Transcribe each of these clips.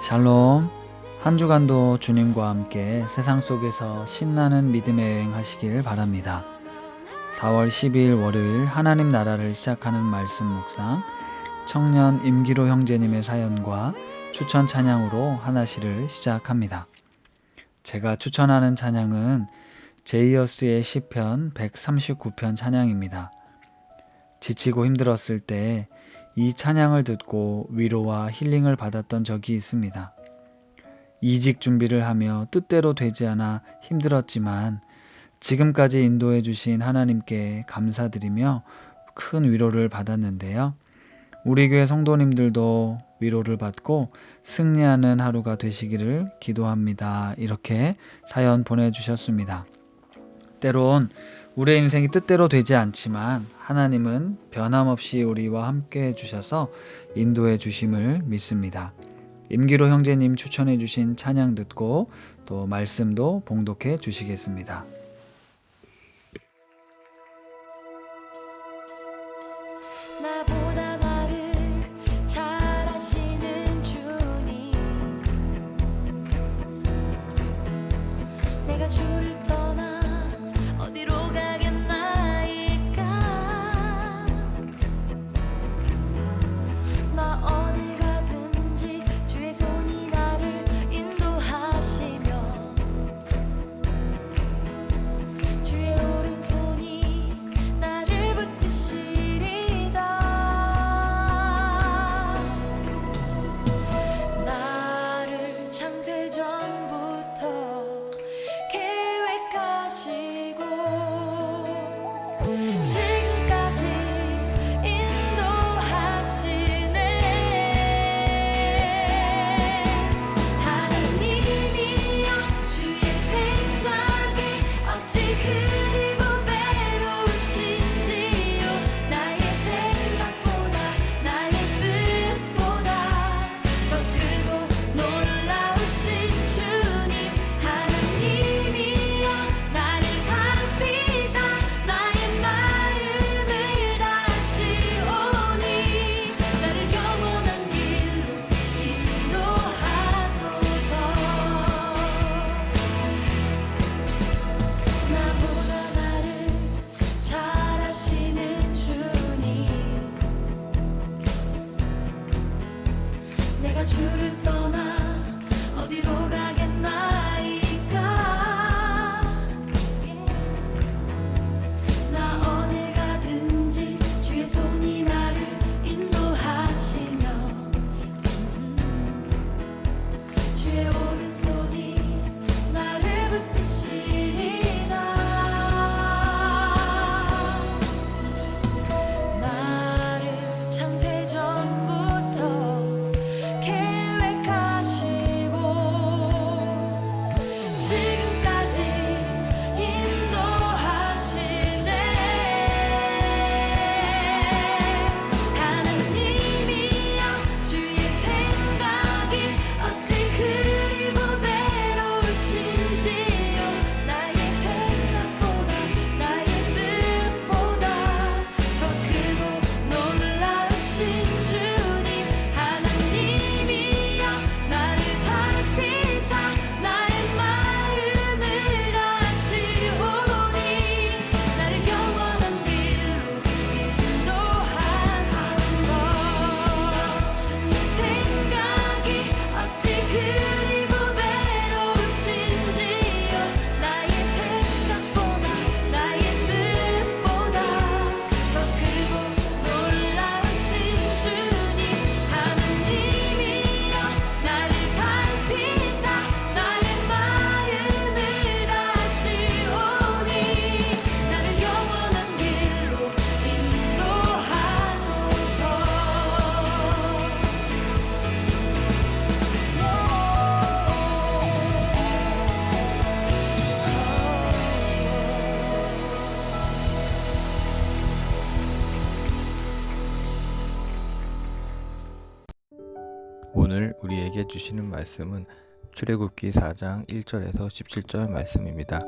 샬롬. 한 주간도 주님과 함께 세상 속에서 신나는 믿음의 여행 하시길 바랍니다. 4월 12일 월요일 하나님 나라를 시작하는 말씀 묵상, 청년 임기로 형제님의 사연과 추천 찬양으로 하나시를 시작합니다. 제가 추천하는 찬양은 제이어스의 시편 139편 찬양입니다. 지치고 힘들었을 때 이 찬양을 듣고 위로와 힐링을 받았던 적이 있습니다. 이직 준비를 하며 뜻대로 되지 않아 힘들었지만 지금까지 인도해 주신 하나님께 감사드리며 큰 위로를 받았는데요. 우리 교회 성도님들도 위로를 받고 승리하는 하루가 되시기를 기도합니다. 이렇게 사연 보내주셨습니다. 때론 우리의 인생이 뜻대로 되지 않지만 하나님은 변함없이 우리와 함께 해주셔서 인도해 주심을 믿습니다. 임기로 형제님 추천해 주신 찬양 듣고 또 말씀도 봉독해 주시겠습니다. 나보다 나를 잘 아시는 주님, 내가 주를 떠나 어디로 가겠나이까. 나 어딜 가든지 주의 손이 나를 인도하시며 주의 오른손이 나를 붙드시리다. 나를 창세전부터 계획하시고 지금까지 인도하시네. 하나님이여, 주의 생각이 어찌 그리 보배로우신지요. 나의 생각보다 나의 뜻보다 더 크고 놀라우신 주님. 하나님이여, 나를 살피사 나의 마음을 다시오니 나를 영원한 길로 인도하소서. 나보다 나를 잘 아시는 주님, 내가 주를 떠나 어디로 가겠나이까. 나 어딜 가든지 주의 손이 나를 인도하시며 주의 오른손이 나를 붙드시리다. 나를 창세전부터 계획하시고 지금까지 인도하시네. 하나님이여, 주의 생각이 어찌 그리 보배로우신지요. 나의 생각보다 나의 뜻보다 더 크고 놀라우신 주님. 하나님이여, 나를 살피사 나의 마음을 다시오니 나를 영원한 길로 인도하소서. 주의 생각이 어찌 그리 보배로우신지요. 나의 생각보다 나의 뜻보다 더 크고 놀라우신 주님. 하나님이여, 나를 살피사 나의 마음을 다시오니 나를 영원한 길로 인도하소서. 오늘 우리에게 주시는 말씀은 출애굽기 4장 1절에서 17절 말씀입니다.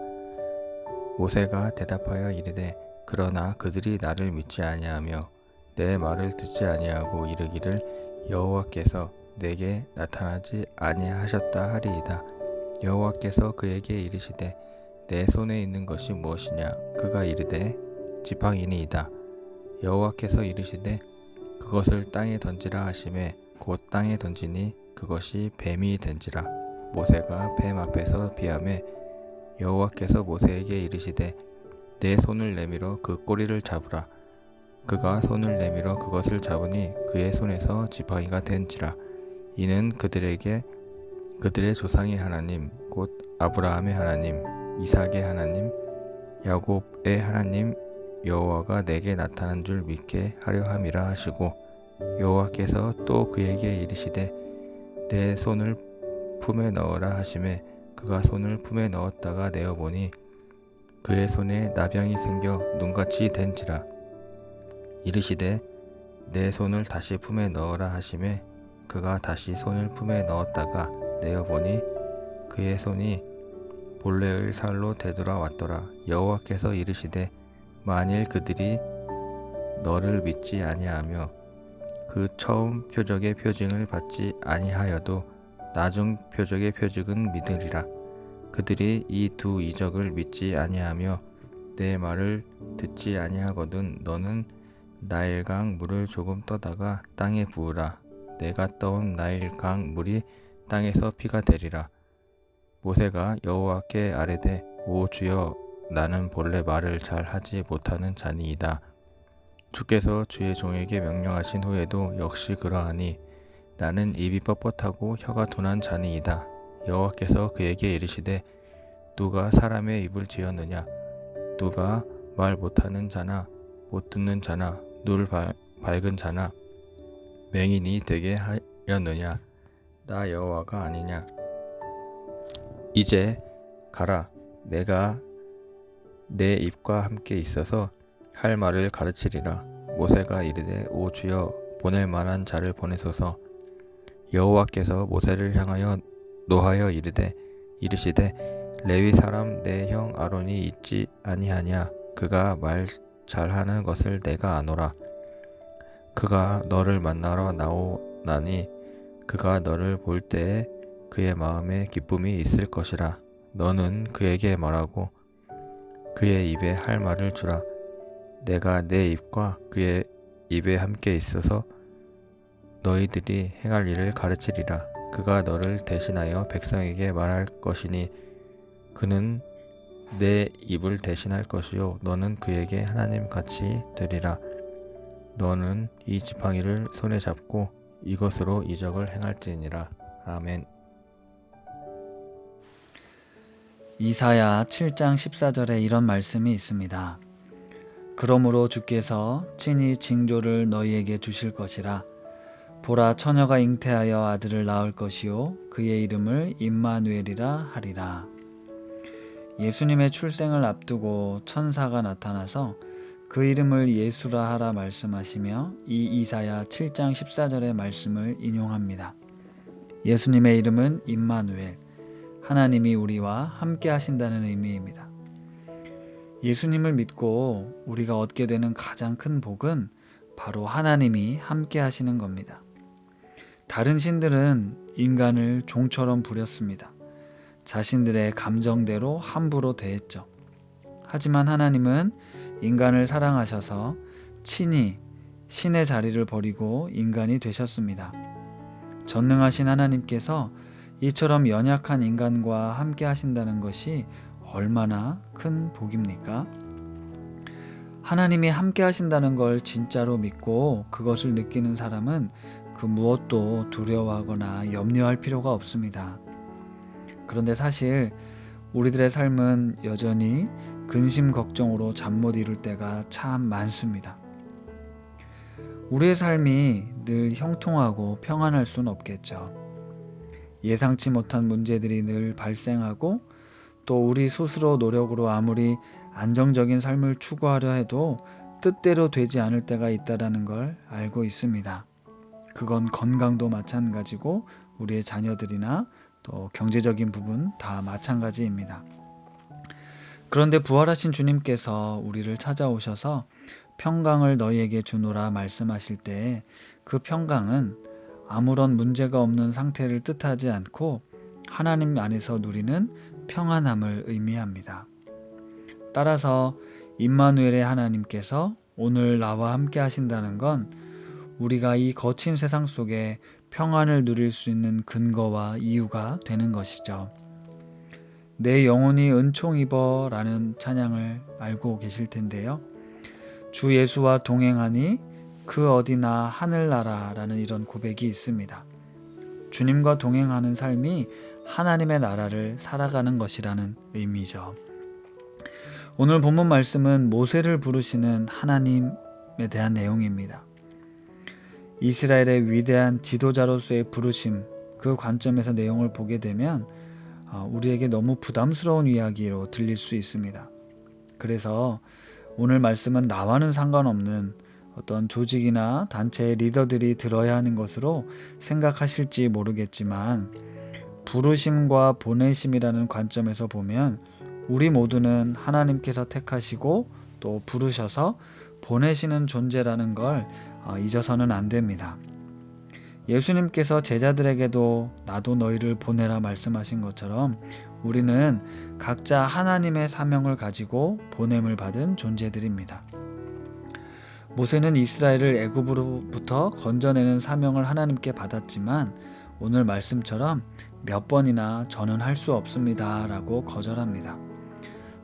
모세가 대답하여 이르되 그러나 그들이 나를 믿지 아니하며 내 말을 듣지 아니하고 이르기를 여호와께서 내게 나타나지 아니하셨다 하리이다. 여호와께서 그에게 이르시되 내 손에 있는 것이 무엇이냐? 그가 이르되 지팡이니이다. 여호와께서 이르시되 그것을 땅에 던지라 하시매 곧 땅에 던지니 그것이 뱀이 된지라. 모세가 뱀 앞에서 피하매 여호와께서 모세에게 이르시되 내 손을 내밀어 그 꼬리를 잡으라. 그가 손을 내밀어 그것을 잡으니 그의 손에서 지팡이가 된지라. 이는 그들의 조상의 하나님 곧 아브라함의 하나님, 이삭의 하나님, 야곱의 하나님 여호와가 내게 나타난 줄 믿게 하려 함이라 하시고, 여호와께서 또 그에게 이르시되 내 손을 품에 넣으라 하시매 그가 손을 품에 넣었다가 내어보니 그의 손에 나병이 생겨 눈같이 된지라. 이르시되 내 손을 다시 품에 넣으라 하시매 그가 다시 손을 품에 넣었다가 내어보니 그의 손이 본래의 살로 되돌아왔더라. 여호와께서 이르시되 만일 그들이 너를 믿지 아니하며 그 처음 표적의 표징을 받지 아니하여도 나중 표적의 표징은 믿으리라. 그들이 이 두 이적을 믿지 아니하며 내 말을 듣지 아니하거든 너는 나일강 물을 조금 떠다가 땅에 부으라. 내가 떠온 나일강 물이 땅에서 피가 되리라. 모세가 여호와께 아뢰되 오 주여 나는 본래 말을 잘 하지 못하는 자니이다. 주께서 주의 종에게 명령하신 후에도 역시 그러하니 나는 입이 뻣뻣하고 혀가 둔한 자니이다. 여호와께서 그에게 이르시되 누가 사람의 입을 지었느냐? 누가 말 못하는 자나 못 듣는 자나 눈 밝은 자나 맹인이 되게 하였느냐? 나 여호와가 아니냐? 이제 가라. 내가 내 입과 함께 있어서 할 말을 가르치리라. 모세가 이르되 오 주여 보낼 만한 자를 보내소서. 여호와께서 모세를 향하여 노하여 이르시되 레위 사람 내 형 아론이 있지 아니하냐? 그가 말 잘하는 것을 내가 아노라. 그가 너를 만나러 나오나니 그가 너를 볼 때에 그의 마음에 기쁨이 있을 것이라. 너는 그에게 말하고 그의 입에 할 말을 주라. 내가 내 입과 그의 입에 함께 있어서 너희들이 행할 일을 가르치리라. 그가 너를 대신하여 백성에게 말할 것이니 그는 내 입을 대신할 것이요 너는 그에게 하나님 같이 되리라. 너는 이 지팡이를 손에 잡고 이것으로 이적을 행할지니라. 아멘. 이사야 7장 14절에 이런 말씀이 있습니다. 그러므로 주께서 친히 징조를 너희에게 주실 것이라. 보라 처녀가 잉태하여 아들을 낳을 것이요 그의 이름을 임마누엘이라 하리라. 예수님의 출생을 앞두고 천사가 나타나서 그 이름을 예수라 하라 말씀하시며 이 이사야 7장 14절의 말씀을 인용합니다. 예수님의 이름은 임마누엘, 하나님이 우리와 함께 하신다는 의미입니다. 예수님을 믿고 우리가 얻게 되는 가장 큰 복은 바로 하나님이 함께 하시는 겁니다. 다른 신들은 인간을 종처럼 부렸습니다. 자신들의 감정대로 함부로 대했죠. 하지만 하나님은 인간을 사랑하셔서 친히 신의 자리를 버리고 인간이 되셨습니다. 전능하신 하나님께서 이처럼 연약한 인간과 함께 하신다는 것이 얼마나 큰 복입니까? 하나님이 함께 하신다는 걸 진짜로 믿고 그것을 느끼는 사람은 그 무엇도 두려워하거나 염려할 필요가 없습니다. 그런데 사실 우리들의 삶은 여전히 근심 걱정으로 잠 못 이룰 때가 참 많습니다. 우리의 삶이 늘 형통하고 평안할 수는 없겠죠. 예상치 못한 문제들이 늘 발생하고 또 우리 스스로 노력으로 아무리 안정적인 삶을 추구하려 해도 뜻대로 되지 않을 때가 있다는 걸 알고 있습니다. 그건 건강도 마찬가지고 우리의 자녀들이나 또 경제적인 부분 다 마찬가지입니다. 그런데 부활하신 주님께서 우리를 찾아오셔서 평강을 너희에게 주노라 말씀하실 때 그 평강은 아무런 문제가 없는 상태를 뜻하지 않고 하나님 안에서 누리는 평안함을 의미합니다. 따라서 임마누엘의 하나님께서 오늘 나와 함께 하신다는 건 우리가 이 거친 세상 속에 평안을 누릴 수 있는 근거와 이유가 되는 것이죠. 내 영혼이 은총 입어 라는 찬양을 알고 계실 텐데요. 주 예수와 동행하니 그 어디나 하늘나라라는 이런 고백이 있습니다. 주님과 동행하는 삶이 하나님의 나라를 살아가는 것이라는 의미죠. 오늘 본문 말씀은 모세를 부르시는 하나님에 대한 내용입니다. 이스라엘의 위대한 지도자로서의 부르심, 그 관점에서 내용을 보게 되면 우리에게 너무 부담스러운 이야기로 들릴 수 있습니다. 그래서 오늘 말씀은 나와는 상관없는 어떤 조직이나 단체의 리더들이 들어야 하는 것으로 생각하실지 모르겠지만 부르심과 보내심이라는 관점에서 보면 우리 모두는 하나님께서 택하시고 또 부르셔서 보내시는 존재라는 걸 잊어서는 안 됩니다. 예수님께서 제자들에게도 나도 너희를 보내라 말씀하신 것처럼 우리는 각자 하나님의 사명을 가지고 보냄을 받은 존재들입니다. 모세는 이스라엘을 애굽으로부터 건져내는 사명을 하나님께 받았지만 오늘 말씀처럼 몇 번이나 저는 할 수 없습니다 라고 거절합니다.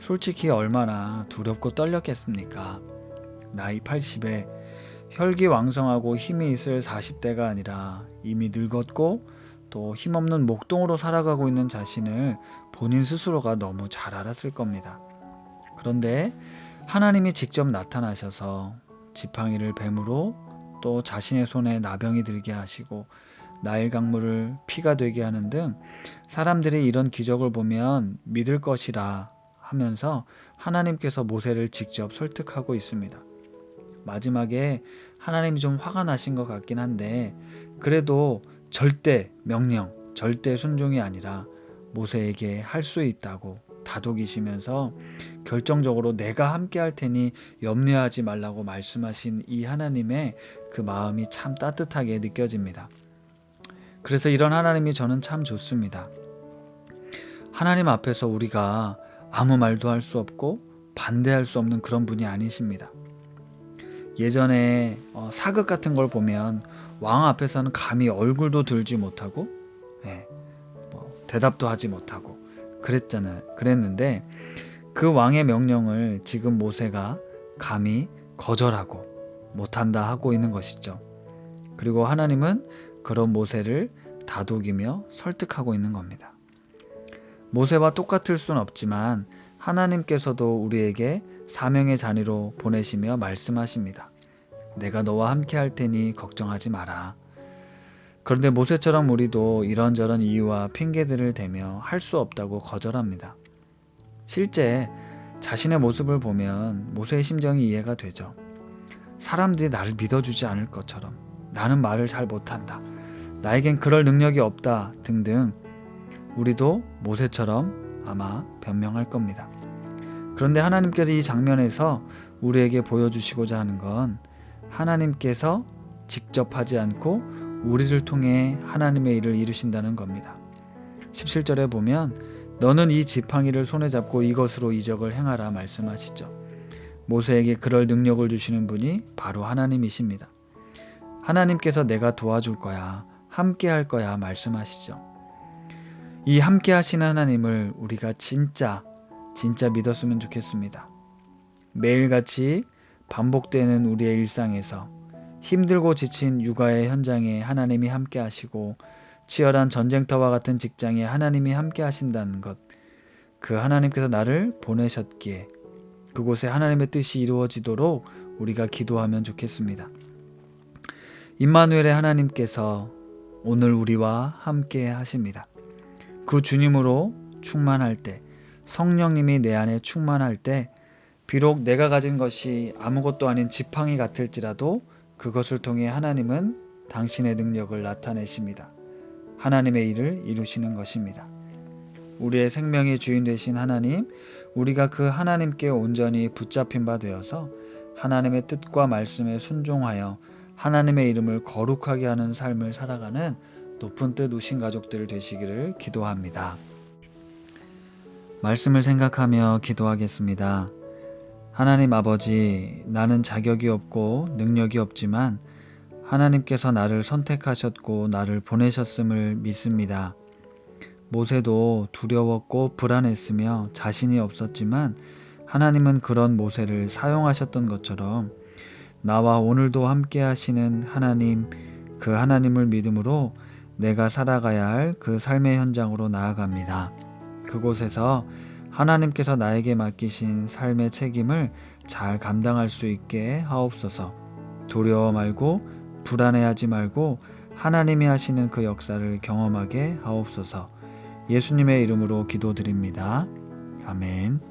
솔직히 얼마나 두렵고 떨렸겠습니까? 나이 80에 혈기왕성하고 힘이 있을 40대가 아니라 이미 늙었고 또 힘없는 목동으로 살아가고 있는 자신을 본인 스스로가 너무 잘 알았을 겁니다. 그런데 하나님이 직접 나타나셔서 지팡이를 뱀으로 또 자신의 손에 나병이 들게 하시고 나일 강물을 피가 되게 하는 등 사람들이 이런 기적을 보면 믿을 것이라 하면서 하나님께서 모세를 직접 설득하고 있습니다. 마지막에 하나님이 좀 화가 나신 것 같긴 한데 그래도 절대 명령, 절대 순종이 아니라 모세에게 할 수 있다고 다독이시면서 결정적으로 내가 함께 할 테니 염려하지 말라고 말씀하신 이 하나님의 그 마음이 참 따뜻하게 느껴집니다. 그래서 이런 하나님이 저는 참 좋습니다. 하나님 앞에서 우리가 아무 말도 할 수 없고 반대할 수 없는 그런 분이 아니십니다. 예전에 사극 같은 걸 보면 왕 앞에서는 감히 얼굴도 들지 못하고 대답도 하지 못하고 그랬는데 그 왕의 명령을 지금 모세가 감히 거절하고 못한다 하고 있는 것이죠. 그리고 하나님은 그런 모세를 다독이며 설득하고 있는 겁니다. 모세와 똑같을 수는 없지만 하나님께서도 우리에게 사명의 잔의로 보내시며 말씀하십니다. 내가 너와 함께 할 테니 걱정하지 마라. 그런데 모세처럼 우리도 이런저런 이유와 핑계들을 대며 할 수 없다고 거절합니다. 실제 자신의 모습을 보면 모세의 심정이 이해가 되죠. 사람들이 나를 믿어주지 않을 것처럼 나는 말을 잘 못한다. 나에겐 그럴 능력이 없다 등등 우리도 모세처럼 아마 변명할 겁니다. 그런데 하나님께서 이 장면에서 우리에게 보여주시고자 하는 건 하나님께서 직접 하지 않고 우리를 통해 하나님의 일을 이루신다는 겁니다. 17절에 보면 너는 이 지팡이를 손에 잡고 이것으로 이적을 행하라 말씀하시죠. 모세에게 그럴 능력을 주시는 분이 바로 하나님이십니다. 하나님께서 내가 도와줄 거야, 함께 할 거야 말씀하시죠. 이 함께 하시는 하나님을 우리가 진짜 믿었으면 좋겠습니다. 매일같이 반복되는 우리의 일상에서 힘들고 지친 육아의 현장에 하나님이 함께 하시고 치열한 전쟁터와 같은 직장에 하나님이 함께 하신다는 것, 그 하나님께서 나를 보내셨기에 그곳에 하나님의 뜻이 이루어지도록 우리가 기도하면 좋겠습니다. 임마누엘의 하나님께서 오늘 우리와 함께 하십니다. 그 주님으로 충만할 때, 성령님이 내 안에 충만할 때 비록 내가 가진 것이 아무것도 아닌 지팡이 같을지라도 그것을 통해 하나님은 당신의 능력을 나타내십니다. 하나님의 일을 이루시는 것입니다. 우리의 생명의 주인 되신 하나님, 우리가 그 하나님께 온전히 붙잡힌 바 되어서 하나님의 뜻과 말씀에 순종하여 하나님의 이름을 거룩하게 하는 삶을 살아가는 높은 뜻 우신 가족들 되시기를 기도합니다. 말씀을 생각하며 기도하겠습니다. 하나님 아버지, 나는 자격이 없고 능력이 없지만 하나님께서 나를 선택하셨고 나를 보내셨음을 믿습니다. 모세도 두려웠고 불안했으며 자신이 없었지만 하나님은 그런 모세를 사용하셨던 것처럼 나와 오늘도 함께 하시는 하나님, 그 하나님을 믿음으로 내가 살아가야 할 그 삶의 현장으로 나아갑니다. 그곳에서 하나님께서 나에게 맡기신 삶의 책임을 잘 감당할 수 있게 하옵소서. 두려워 말고 불안해하지 말고 하나님이 하시는 그 역사를 경험하게 하옵소서. 예수님의 이름으로 기도드립니다. 아멘.